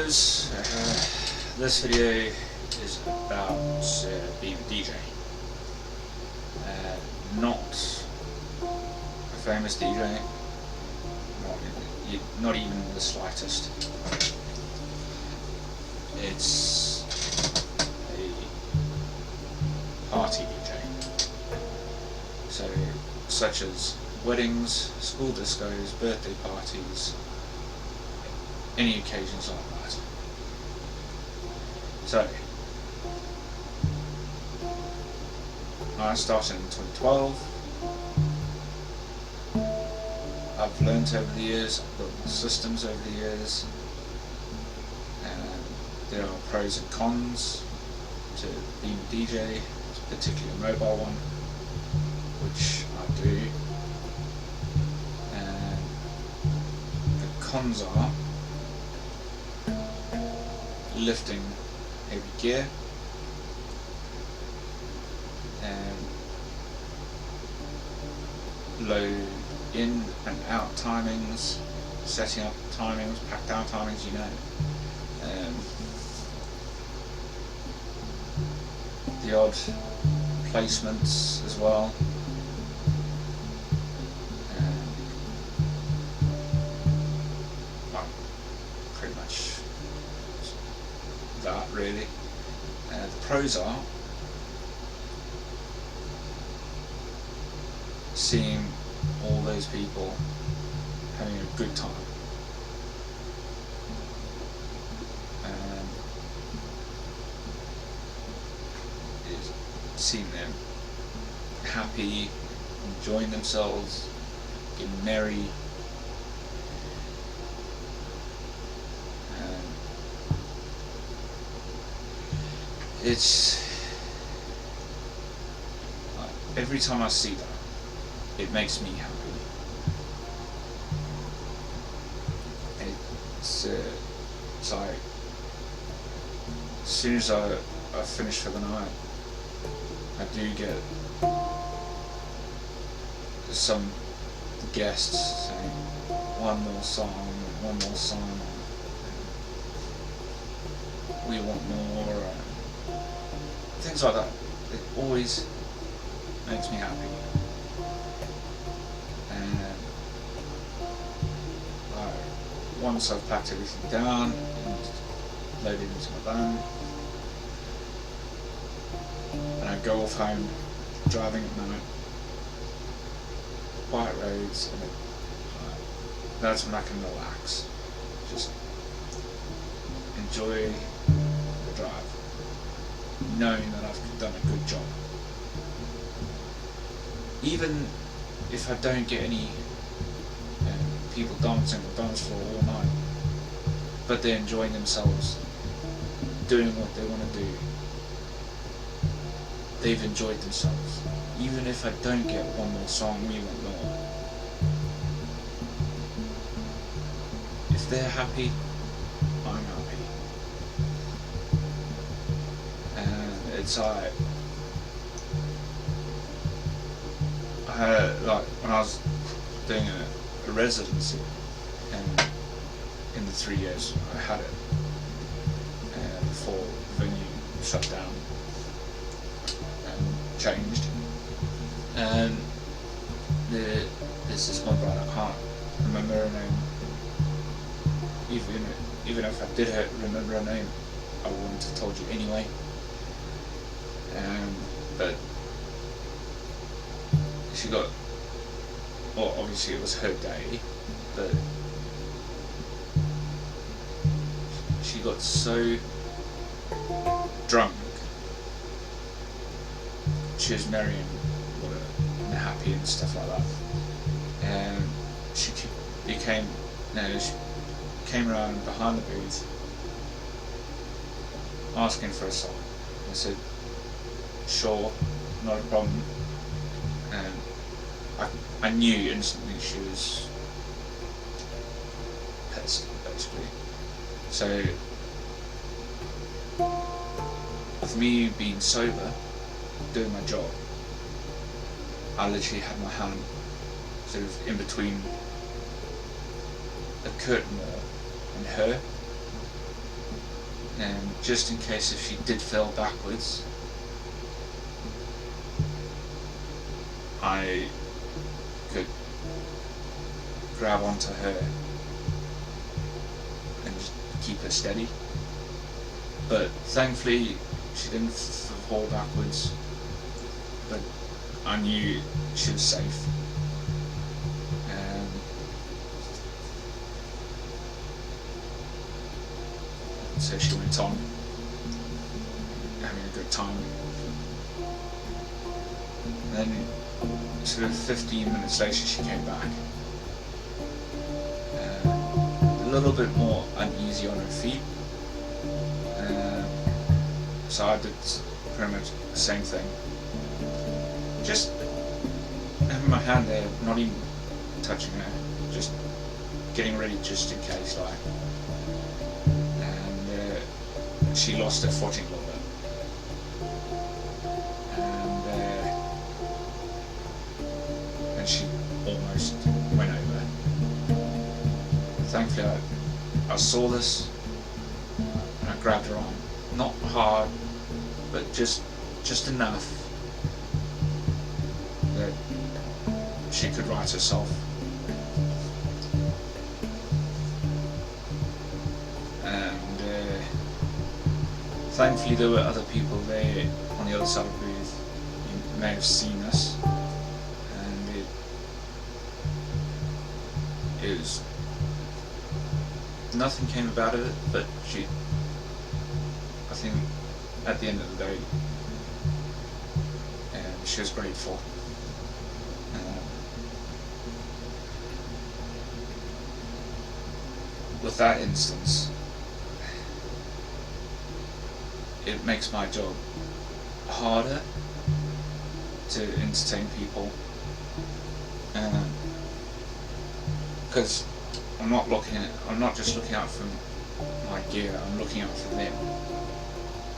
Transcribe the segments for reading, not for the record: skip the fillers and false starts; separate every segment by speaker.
Speaker 1: pros. This video is about being a DJ. Not a famous DJ, not even the slightest. It's a party DJ. So, such as weddings, school discos, birthday parties, any occasions like that. So, I started in 2012. I've learnt over the years, I've built systems over the years, and there are pros and cons to being a DJ, particularly a mobile one, which I do. And the cons are lifting heavy gear and low in and out timings, setting up timings, pack down timings, the odd placements as well. Well, pretty much that really. The pros are seeing all those people having a good time, and seeing them happy, enjoying themselves, getting merry, and it's like, every time I see that, it makes me happy. It's like, as soon as I finish for the night, I do get some guests saying, one more song, we want more, things like that. It always makes me happy. Once I've packed everything down and loaded into my van, and I go off home, driving at night, quiet roads, and that's when I can relax, just enjoy the drive, knowing that I've done a good job. Even if I don't get any people dancing on the dance floor all night, but they're enjoying themselves, doing what they want to do, they've enjoyed themselves. Even if I don't get one more song, we want more. If they're happy, I'm happy. And it's like, when I was doing a residency, and in the 3 years I had it before the venue shut down and changed, and there's this one bride, I can't remember her name. Even if I did remember her name, I wouldn't have told you anyway. But she got, well, obviously it was her day, but she got so drunk. She was merry and happy and stuff like that, and she came around behind the booth asking for a song. I said, sure, not a problem, and I knew instantly she was pissed, basically. So, with me being sober, doing my job, I literally had my hand sort of in between a curtain wall and her, and just in case if she did fall backwards, I could grab onto her and just keep her steady. But thankfully she didn't fall backwards, but I knew she was safe. So she went on having a good time. And then sort of 15 minutes later she came back. A little bit more uneasy on her feet. So I did pretty much the same thing. Just having my hand there, not even touching her, just getting ready just in case, like. And she lost her footing a little bit. And she almost went over. Thankfully I saw this and I grabbed her arm. Not hard, but just enough that she could right herself. And thankfully there were other people there on the other side of the booth who may have seen us, and it was nothing came about of it, but I think at the end of the day, she was grateful. With that instance, it makes my job harder to entertain people, because I'm not just looking out for my gear, I'm looking out for them,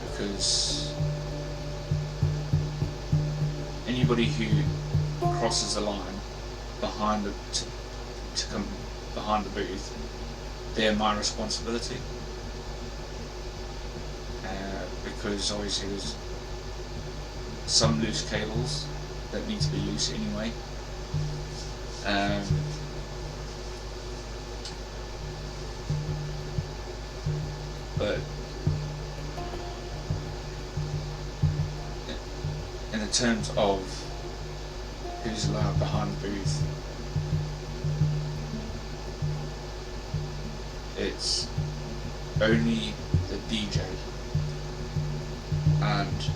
Speaker 1: because anybody who crosses the line behind to come behind the booth, they're my responsibility, because obviously there's some loose cables that need to be loose anyway. But in the terms of who's allowed behind the booth, it's only the DJ and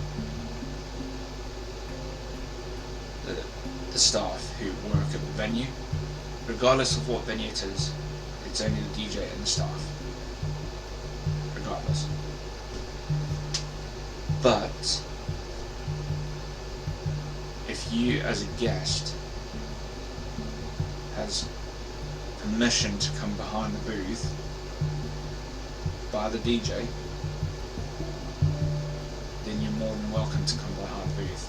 Speaker 1: the staff who work at the venue. Regardless of what venue it is, it's only the DJ and the staff. Regardless. But if you as a guest has permission to come behind the booth by the DJ, then you're more than welcome to come behind the booth.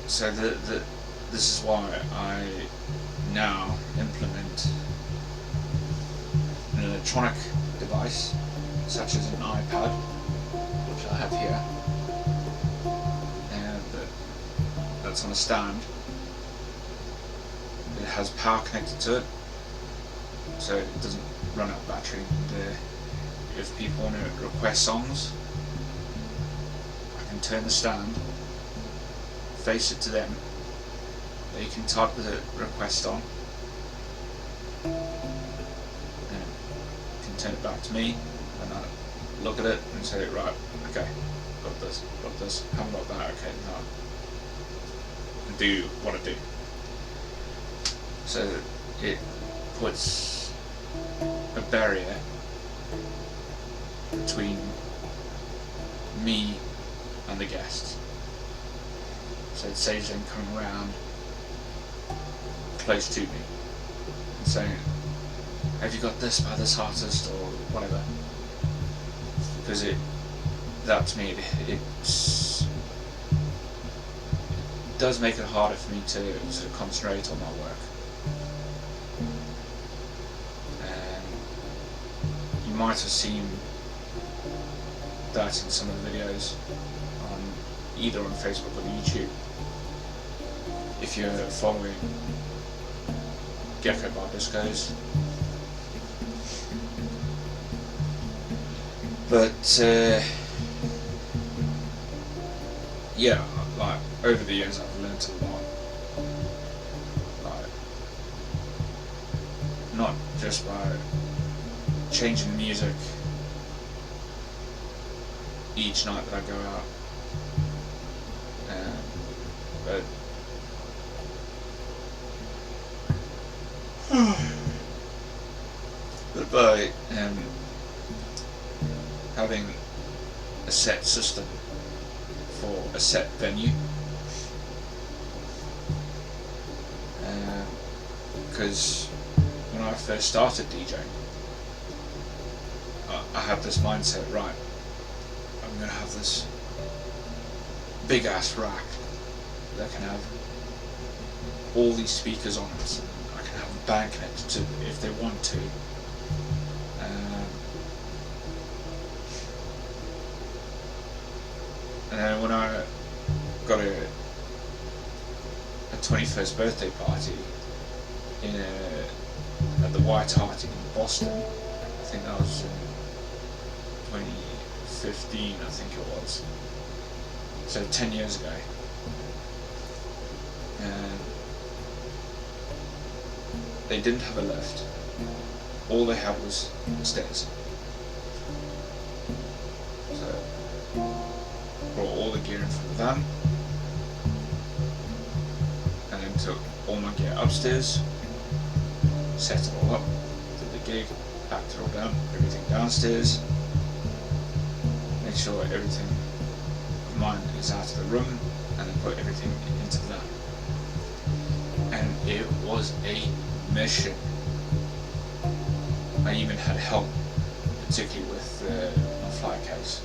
Speaker 1: So this is why I now implement an electronic device, such as an iPad, which I have here, and that's on a stand. It has power connected to it, so it doesn't run out of battery. And if people want to request songs, I can turn the stand, face it to them, they can type the request on, and can turn it back to me, and I look at it and say, right, okay, got this, haven't got that, okay, no, and do what I do. So it puts a barrier between me and the guests. So it saves them coming around close to me and saying, have you got this by this artist or whatever? Because that to me, it does make it harder for me to concentrate on my work. You might have seen that in some of the videos either on Facebook or YouTube if you're following Gecko Bar Discos. But yeah, like over the years I've learned a lot. Like, not just by changing the music each night that I go out, but by having a set system for a set venue, because when I first started DJing, I had this mindset, right, I'm going to have this big ass rack that can have all these speakers on it. I can have them bank it to if they want to. And then when I got a 21st birthday party at the White Hart in Boston, I think that was in 2015, I think it was. So 10 years ago. And they didn't have a lift. All they had was stairs. So brought all the gear in from the van, and then took all my gear upstairs, set it all up, did the gig, packed it all down, everything downstairs, made sure everything of mine is out of the room, and then put everything into the van. And it was a mission. I even had help, particularly with my fly case.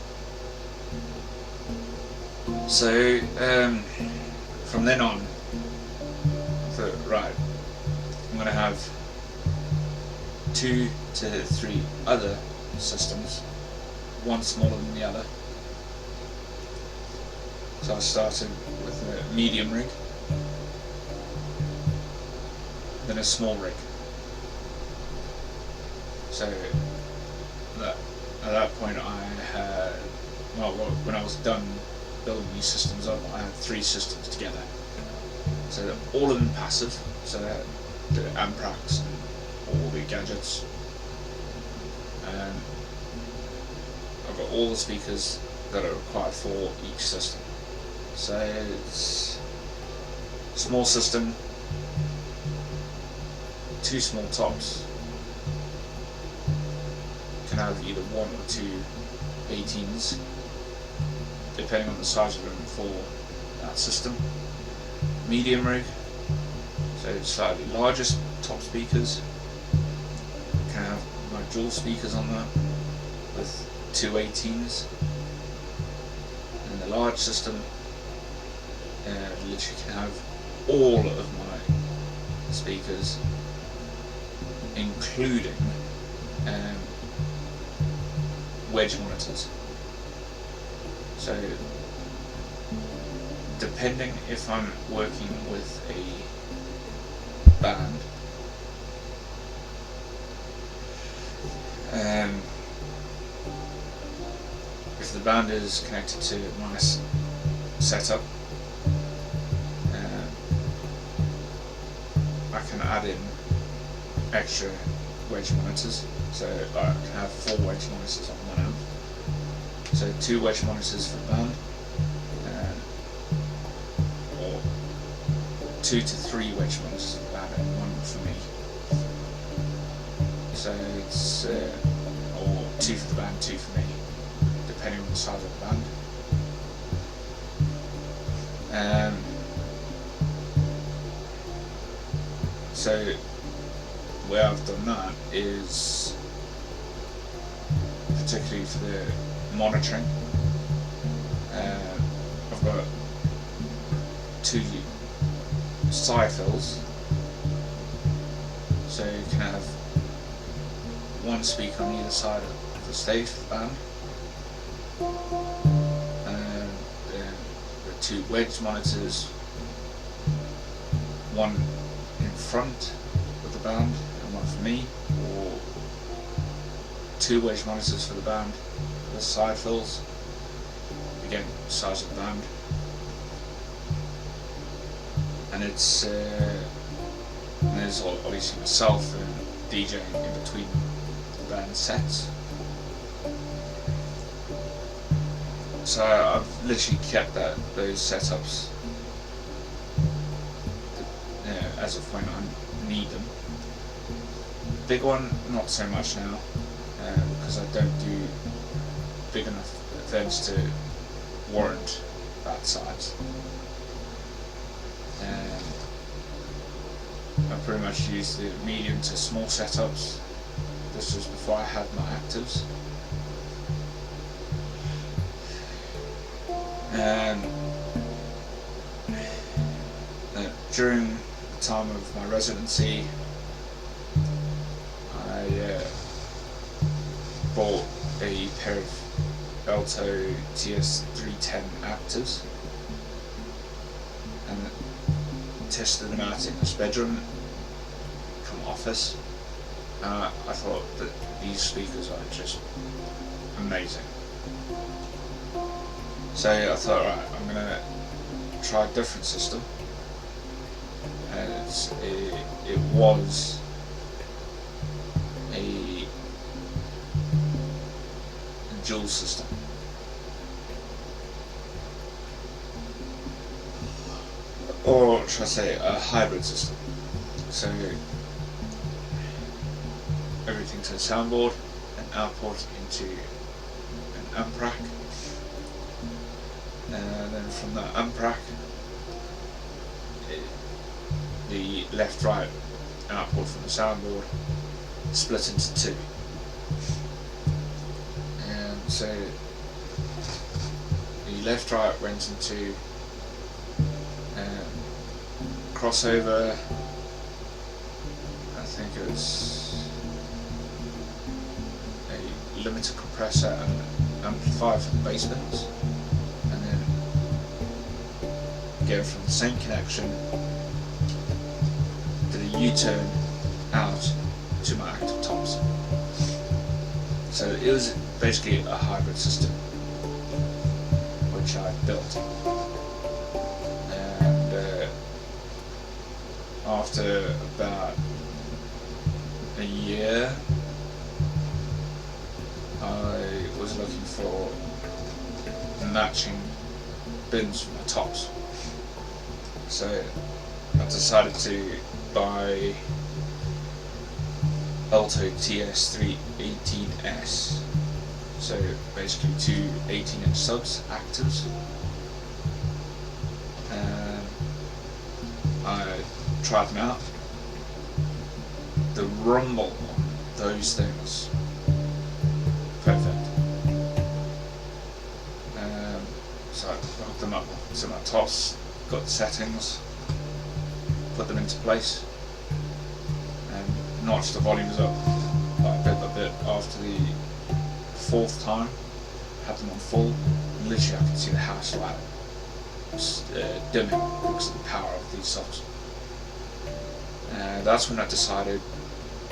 Speaker 1: So from then on, I thought, right, I'm going to have 2 to 3 other systems, one smaller than the other. So I started with a medium rig, then a small rig. So at that point I had, well, when I was done building these systems up, I had 3 systems together. So they're all of them passive, so the amp racks and all the gadgets. And I've got all the speakers that are required for each system. So it's a small system, 2 small tops, can have either 1 or 2 18s, depending on the size of the room for that system. Medium rig, so slightly larger top speakers, can have my dual speakers on that with 2 18s, and the large system literally can have all of my speakers, including wedge monitors. So depending if I'm working with a band, if the band is connected to my setup, I can add in extra wedge monitors. So I can have 4 wedge monitors on one amp. So 2 wedge monitors for the band, or 2 to 3 wedge monitors for the band and 1 for me. So it's or 2 for the band, 2 for me, depending on the size of the band. So where I've done that is particularly for the monitoring. I've got two side fills, so you can have one speaker on either side of the stage band, and the two wedge monitors, one in front of the band and one for me, or two wedge monitors for the band, the side fills, again size of the band, and it's and there's obviously myself and DJing in between the band sets. So I've literally kept those setups as of when I need them. Big one, not so much now, because I don't do big enough events to warrant that size. I pretty much use the medium to small setups. This was before I had my actives. And during the time of my residency, I bought a pair of Alto TS310 actives and tested them out in this bedroom from office. I thought that these speakers are just amazing. So I thought, right, I'm going to try a different system. And it was a dual system. Or should I say a hybrid system. So everything to the soundboard, an output into an amp rack, and then from that amp rack the left-right output from the soundboard split into two. And so the left-right went into crossover, I think it was a limiter compressor and an amplifier for the bass pedals, and then go from the same connection to the U-turn out to my active tops. So it was basically a hybrid system which I built. After about a year, I was looking for matching bins for my tops. So I decided to buy Alto TS318S. So basically two 18-inch subs, actives. And I tried them out. The rumble on those things, perfect. So I hooked them up to my tops, got the settings, put them into place, and notched the volumes up bit by bit. After the fourth time, had them on full, and literally I could see the house light dimming because of the power of these subs. And that's when I decided,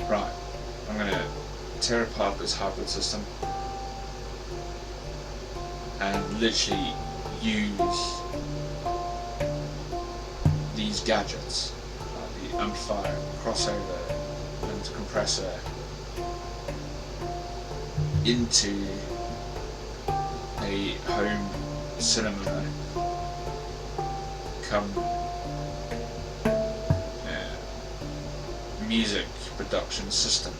Speaker 1: right, I'm going to tear apart this hybrid system and literally use these gadgets, like the amplifier, crossover, and the compressor, into a home cinema come music production system,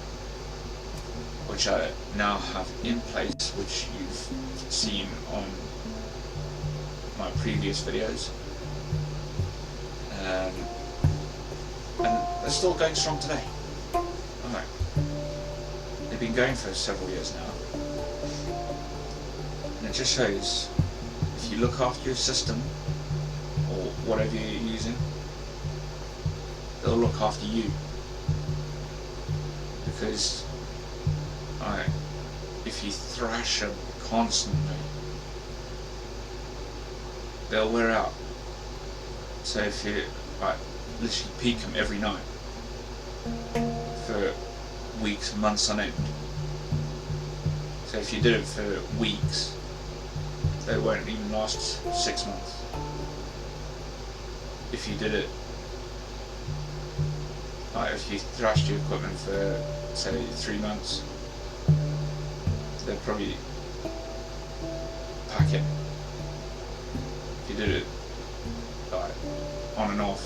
Speaker 1: which I now have in place, which you've seen on my previous videos, and they're still going strong today. Alright, they've been going for several years now, and it just shows if you look after your system, or whatever you're using, they'll look after you. Because if you thrash them constantly, they'll wear out. So if you literally peak them every night for weeks, months on end. So if you did it for weeks, they won't even last 6 months. If you did it, if you thrashed your equipment for say 3 months, they'll probably pack in. If you did it on and off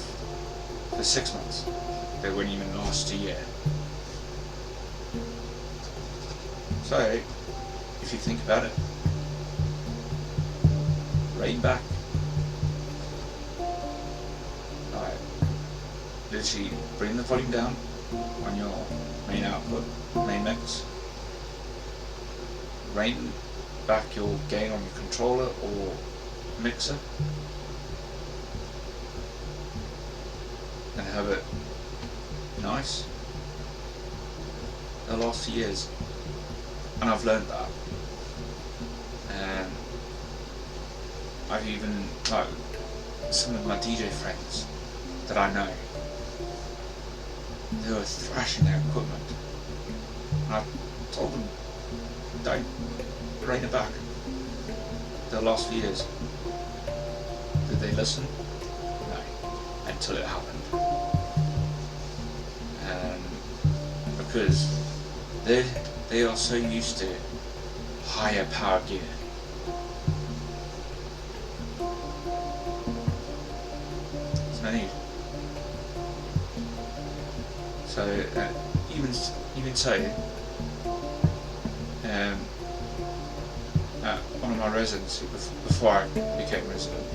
Speaker 1: for 6 months, they wouldn't even last a year. So, if you think about it, rein back. Literally bring the volume down on your main output, main mix. Rein back your gain on your controller or mixer, and have it nice. They'll last for years, and I've learned that. And I've even some of my DJ friends that I know, they were thrashing their equipment, and I told them, don't rein it back, they'll last for years. Did they listen? No, until it happened. Because they are so used to higher power gear. There's no need. So even so, at one of my residency before I became resident,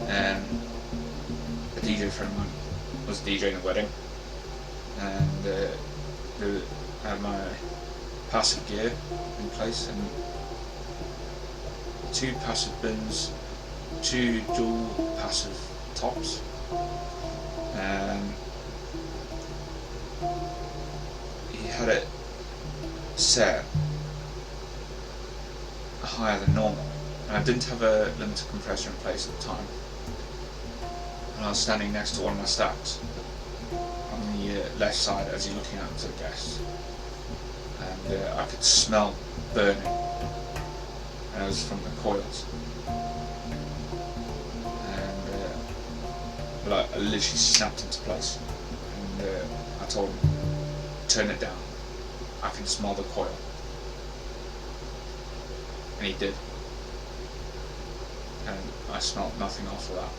Speaker 1: a DJ friend of mine was DJing a wedding, and I had my passive gear in place, and 2 passive bins, 2 dual passive tops, and he had it set higher than normal, and I didn't have a limited compressor in place at the time, and I was standing next to one of my stacks on the left side as you're looking out to the guests, and I could smell burning, and it was from the coils, and I literally snapped into place, and I told him, turn it down, I can smell the coil. And he did, and I smelled nothing after that.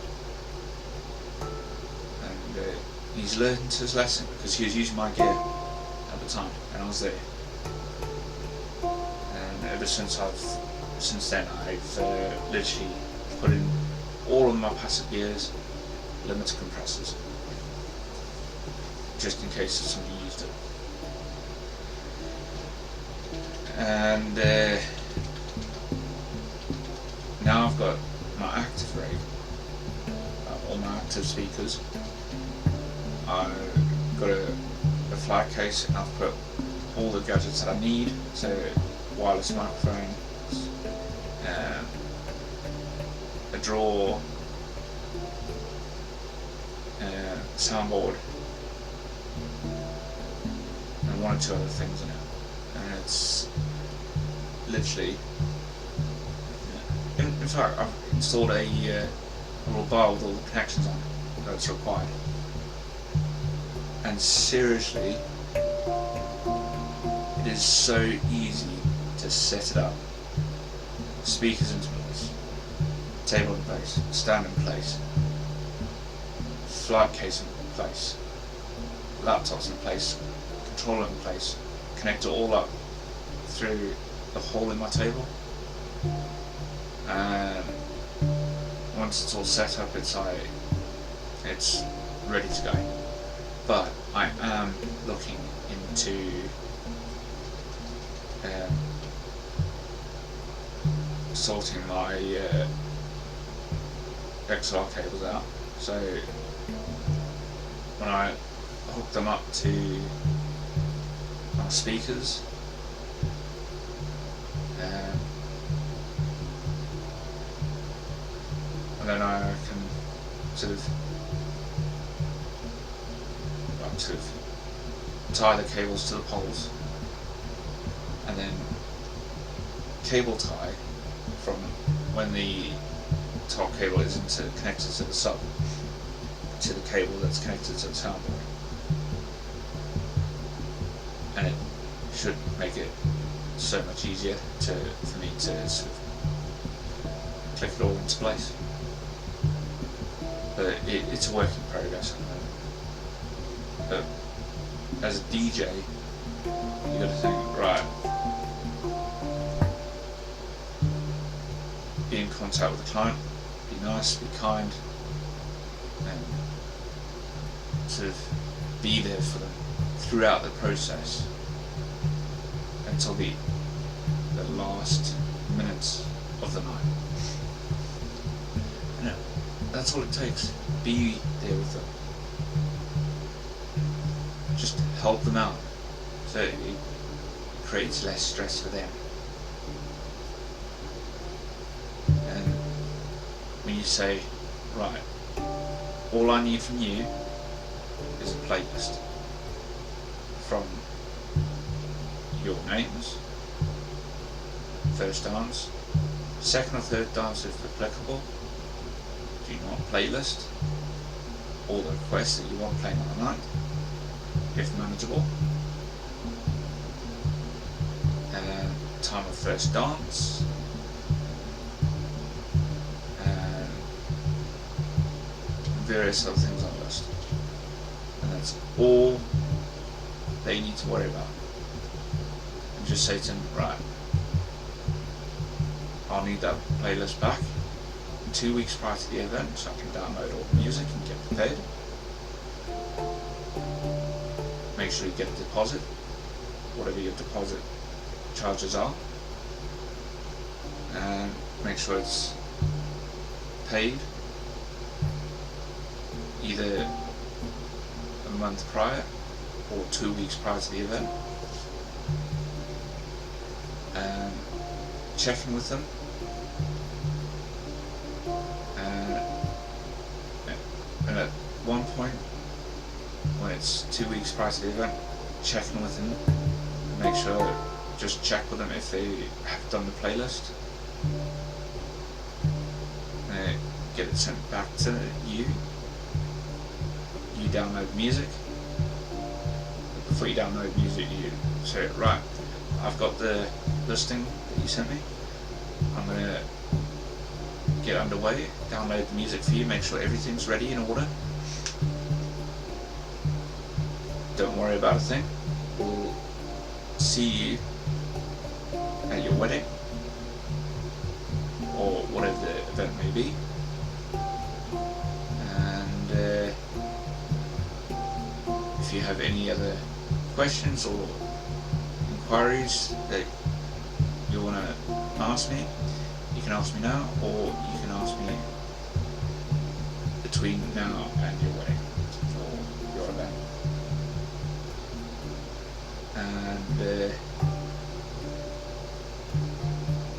Speaker 1: And he's learned his lesson, because he was using my gear at the time, and I was there. And ever since then I've literally put in all of my passive gears, limited compressors, just in case somebody used it. And now I've got my active rig, all my active speakers. I've got a flat case, and I've put all the gadgets that I need, so wireless microphone, a drawer, soundboard, and 1 or 2 other things in it. And it's literally, in fact, I've installed a little bar with all the connections on it that's required. And seriously, it is so easy to set it up. Speakers into place, table in place, stand in place, flight case in place, laptops in place, controller in place, connect it all up through the hole in my table, and once it's all set up, it's ready to go. But I am looking into sorting my XLR cables out. So when I hook them up to my speakers, and then I can sort of tie the cables to the poles, and then cable tie from when the top cable isn't connected to the sub to the cable that's connected to the soundboard, and it should make it so much easier for me to sort of click it all into place. But it's a work in progress at the moment. But as a DJ, you got to think, right, be in contact with the client, be nice, be kind, and sort of be there for them throughout the process until the last minutes of the night. And that's all it takes. Be there with them. Just help them out so it creates less stress for them. And when you say, right, all I need from you is a playlist from your names, first dance, second or third dance if applicable, do you want a playlist, all the requests that you want playing on the night, if manageable, and time of first dance, and various other things on the list. And that's all they need to worry about. And just say to them, right, I'll need that playlist back 2 weeks prior to the event so I can download all the music and get prepared. Make sure you get a deposit, whatever your deposit charges are, and make sure it's paid either a month prior or 2 weeks prior to the event, and check in with them, and at one point when it's 2 weeks prior to the event, check in with them, make sure, just check with them if they have done the playlist, and get it sent back to you. You download music. Before you download music, you say, right, I've got the listing that you sent me, I'm going to get underway, download the music for you, make sure everything's ready in order. Don't worry about a thing. We'll see you at your wedding or whatever the event may be. And if you have any other questions or inquiries that you want to ask me, you can ask me now, or you can ask me between now and your wedding or your event. And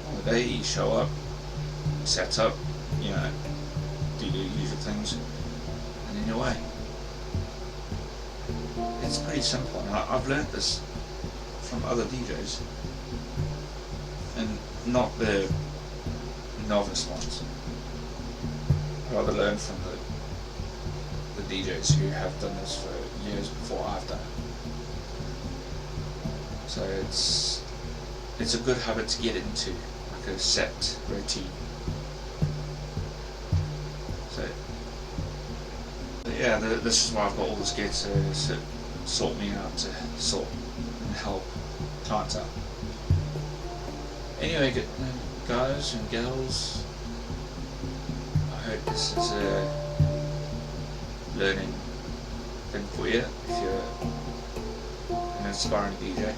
Speaker 1: on the day you show up, set up, you know, do your usual things, and then you're away. It's pretty simple, and I've learned this from other DJs, and not the novice ones. I rather learn from the DJs who have done this for years before I've done it. So it's a good habit to get into, like a set routine. So yeah, this is why I've got all this gear to sort me out, to sort and help clients out. Anyway, guys and girls, I hope this is a learning thing for you if you're an aspiring DJ.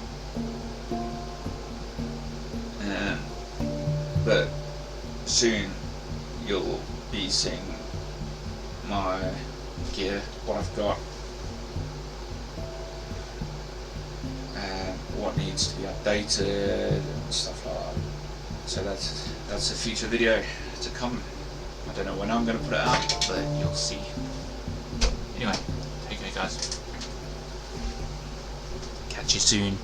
Speaker 1: But soon you'll be seeing my gear, what I've got, and what needs to be updated and stuff like that. So that's a future video to come. I don't know when I'm going to put it out, but you'll see. Anyway, take care guys. Catch you soon.